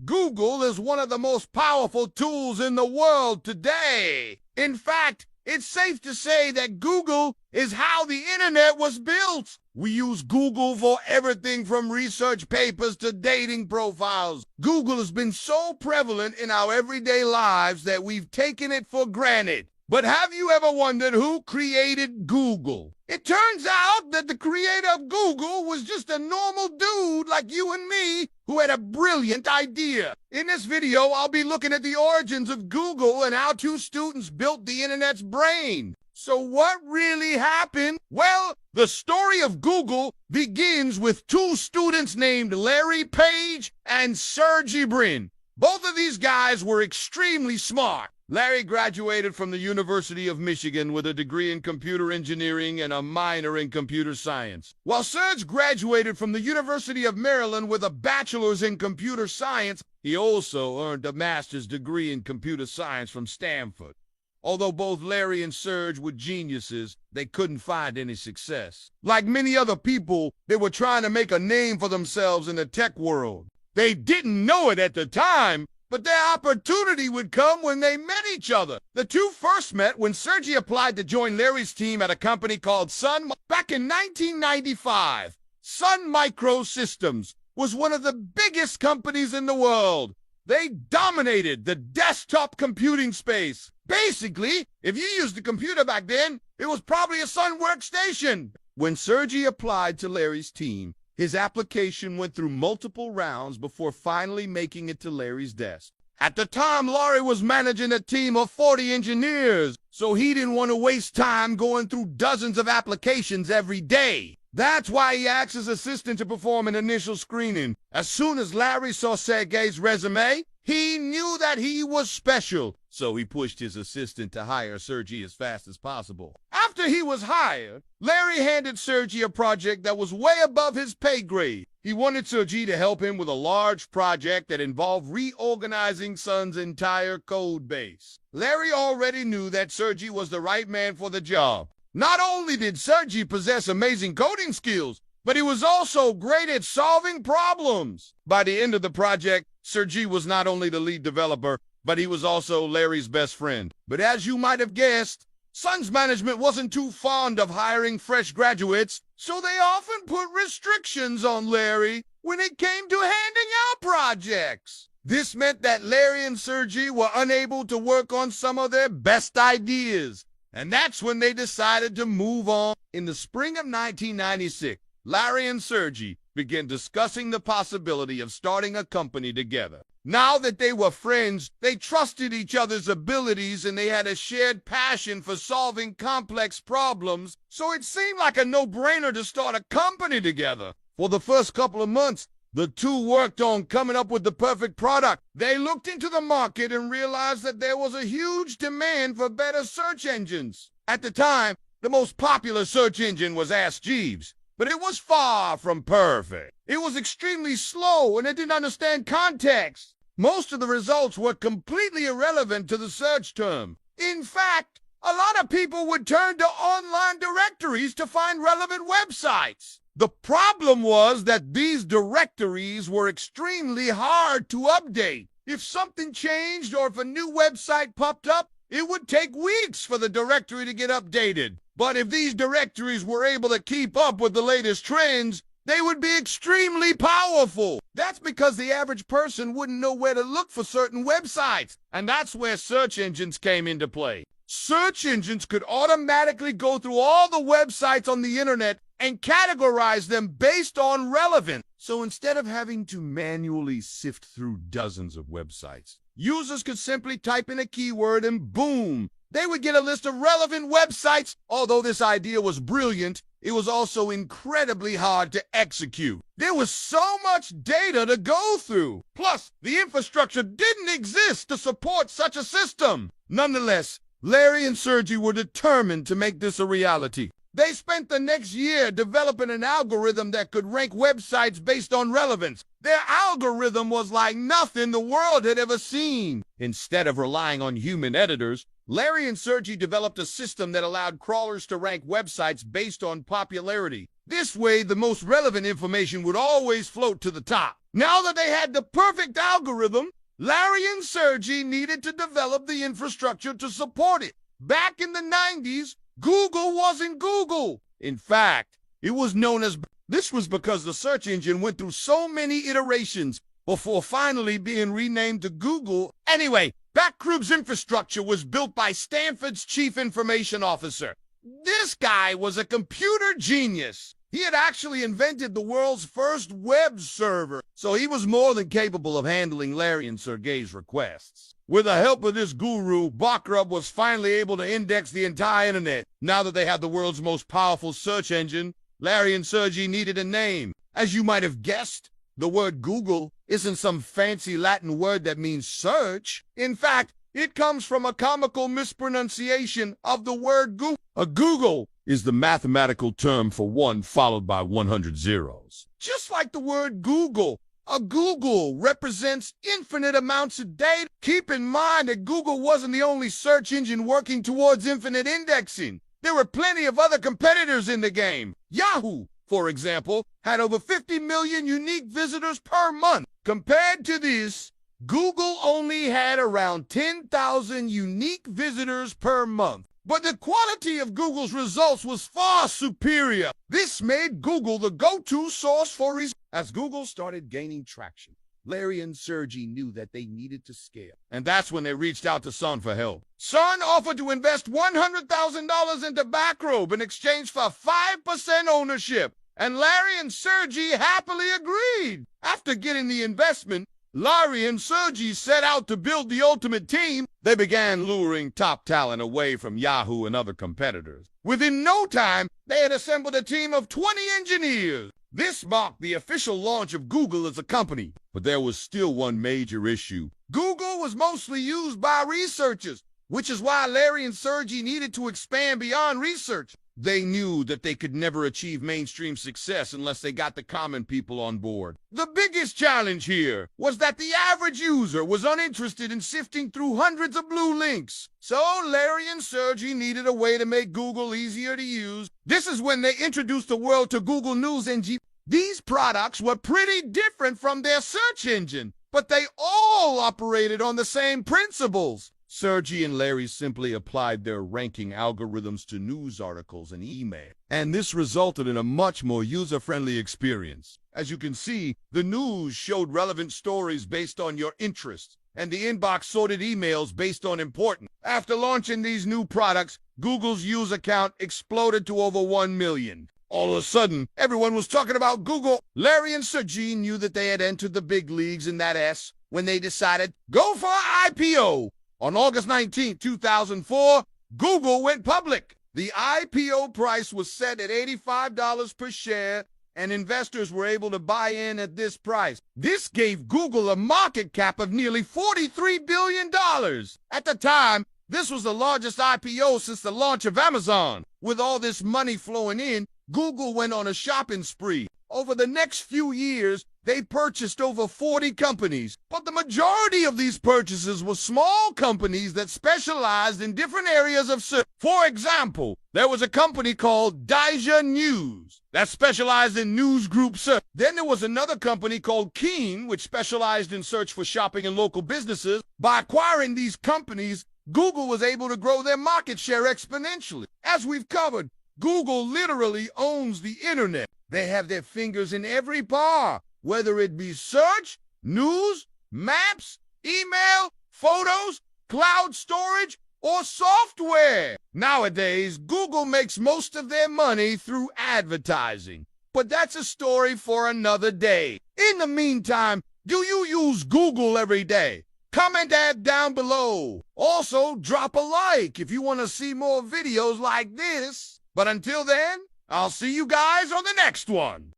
Google is one of the most powerful tools in the world today. In fact, it's safe to say that Google is how the internet was built. We use Google for everything from research papers to dating profiles. Google has been so prevalent in our everyday lives that we've taken it for granted. But have you ever wondered who created Google? It turns out that the creator of Google was just a normal dude like you and me who had a brilliant idea. In this video, I'll be looking at the origins of Google and how two students built the internet's brain. So what really happened? Well, the story of Google begins with two students named Larry Page and Sergey Brin. Both of these guys were extremely smart. Larry graduated from the University of Michigan with a degree in computer engineering and a minor in computer science, while Serge graduated from the University of Maryland with a bachelor's in computer science. He also earned a master's degree in computer science from Stanford. Although both Larry and Serge were geniuses, they couldn't find any success. Like many other people, they were trying to make a name for themselves in the tech world. They didn't know it at the time, but their opportunity would come when they met each other. The two first met when Sergey applied to join Larry's team at a company called Sun. Back in 1995, Sun Microsystems was one of the biggest companies in the world. They dominated the desktop computing space. Basically, if you used a computer back then, it was probably a Sun workstation. When Sergey applied to Larry's team, his application went through multiple rounds before finally making it to Larry's desk. At the time, Larry was managing a team of 40 engineers, so he didn't want to waste time going through dozens of applications every day. That's why he asked his assistant to perform an initial screening. As soon as Larry saw Sergey's resume, he knew that he was special, so he pushed his assistant to hire Sergey as fast as possible. After he was hired, Larry handed Sergey a project that was way above his pay grade. He wanted Sergey to help him with a large project that involved reorganizing Sun's entire code base. Larry already knew that Sergey was the right man for the job. Not only did Sergey possess amazing coding skills, but he was also great at solving problems. By the end of the project, Sergey was not only the lead developer, but he was also Larry's best friend. But as you might have guessed, Sun's management wasn't too fond of hiring fresh graduates, so they often put restrictions on Larry when it came to handing out projects. This meant that Larry and Sergey were unable to work on some of their best ideas. And that's when they decided to move on. In the spring of 1996, Larry and Sergey began discussing the possibility of starting a company together. Now that they were friends, they trusted each other's abilities and they had a shared passion for solving complex problems, so it seemed like a no-brainer to start a company together. For the first couple of months, the two worked on coming up with the perfect product. They looked into the market and realized that there was a huge demand for better search engines. At the time, the most popular search engine was Ask Jeeves, but it was far from perfect. It was extremely slow and it didn't understand context. Most of the results were completely irrelevant to the search term. In fact, a lot of people would turn to online directories to find relevant websites. The problem was that these directories were extremely hard to update. If something changed or if a new website popped up, it would take weeks for the directory to get updated. But if these directories were able to keep up with the latest trends, they would be extremely powerful. That's because the average person wouldn't know where to look for certain websites. And that's where search engines came into play. Search engines could automatically go through all the websites on the internet and categorize them based on relevance. So instead of having to manually sift through dozens of websites, users could simply type in a keyword and boom, they would get a list of relevant websites. Although this idea was brilliant, it was also incredibly hard to execute. There was so much data to go through. Plus, the infrastructure didn't exist to support such a system. Nonetheless, Larry and Sergey were determined to make this a reality. They spent the next year developing an algorithm that could rank websites based on relevance. Their algorithm was like nothing the world had ever seen. Instead of relying on human editors, Larry and Sergey developed a system that allowed crawlers to rank websites based on popularity. This way, the most relevant information would always float to the top. Now that they had the perfect algorithm, Larry and Sergey needed to develop the infrastructure to support it. Back in the 90s, Google wasn't Google. In fact, it was known as... This was because the search engine went through so many iterations before finally being renamed to Google. Anyway, Backroom's infrastructure was built by Stanford's chief information officer. This guy was a computer genius. He had actually invented the world's first web server, so he was more than capable of handling Larry and Sergey's requests. With the help of this guru, Backrub was finally able to index the entire internet. Now that they had the world's most powerful search engine, Larry and Sergey needed a name. As you might have guessed, the word Google isn't some fancy Latin word that means search. In fact, it comes from a comical mispronunciation of the word Google. A Google is the mathematical term for 1 followed by 100 zeros. Just like the word Google, a Google represents infinite amounts of data. Keep in mind that Google wasn't the only search engine working towards infinite indexing. There were plenty of other competitors in the game. Yahoo, for example, had over 50 million unique visitors per month. Compared to this, Google only had around 10,000 unique visitors per month. But the quality of Google's results was far superior. This made Google the go-to source for research. As Google started gaining traction, Larry and Sergey knew that they needed to scale. And that's when they reached out to Sun for help. Sun offered to invest $100,000 into Backrub in exchange for 5% ownership. And Larry and Sergey happily agreed. After getting the investment, Larry and Sergey set out to build the ultimate team. They began luring top talent away from Yahoo and other competitors. Within no time, they had assembled a team of 20 engineers. This marked the official launch of Google as a company. But there was still one major issue. Google was mostly used by researchers, which is why Larry and Sergey needed to expand beyond research. They knew that they could never achieve mainstream success unless they got the common people on board. The biggest challenge here was that the average user was uninterested in sifting through hundreds of blue links. So Larry and Sergey needed a way to make Google easier to use. This is when they introduced the world to Google News and These products were pretty different from their search engine, but they all operated on the same principles. Sergey and Larry simply applied their ranking algorithms to news articles and email, and this resulted in a much more user-friendly experience. As you can see, the news showed relevant stories based on your interests, and the inbox sorted emails based on importance. After launching these new products, Google's user count exploded to over 1 million. All of a sudden, everyone was talking about Google. Larry and Sergey knew that they had entered the big leagues in that S when they decided, go for IPO. On August 19, 2004, Google went public. The IPO price was set at $85 per share, and investors were able to buy in at this price. This gave Google a market cap of nearly $43 billion. At the time, this was the largest IPO since the launch of Amazon. With all this money flowing in, Google went on a shopping spree. Over the next few years, they purchased over 40 companies, but the majority of these purchases were small companies that specialized in different areas of search. For example, there was a company called Daija News that specialized in news group search. Then there was another company called Keen, which specialized in search for shopping and local businesses. By acquiring these companies, Google was able to grow their market share exponentially. As we've covered, Google literally owns the internet. They have their fingers in every bar, whether it be search, news, maps, email, photos, cloud storage, or software. Nowadays, Google makes most of their money through advertising. But that's a story for another day. In the meantime, do you use Google every day? Comment that down below. Also, drop a like if you want to see more videos like this. But until then, I'll see you guys on the next one.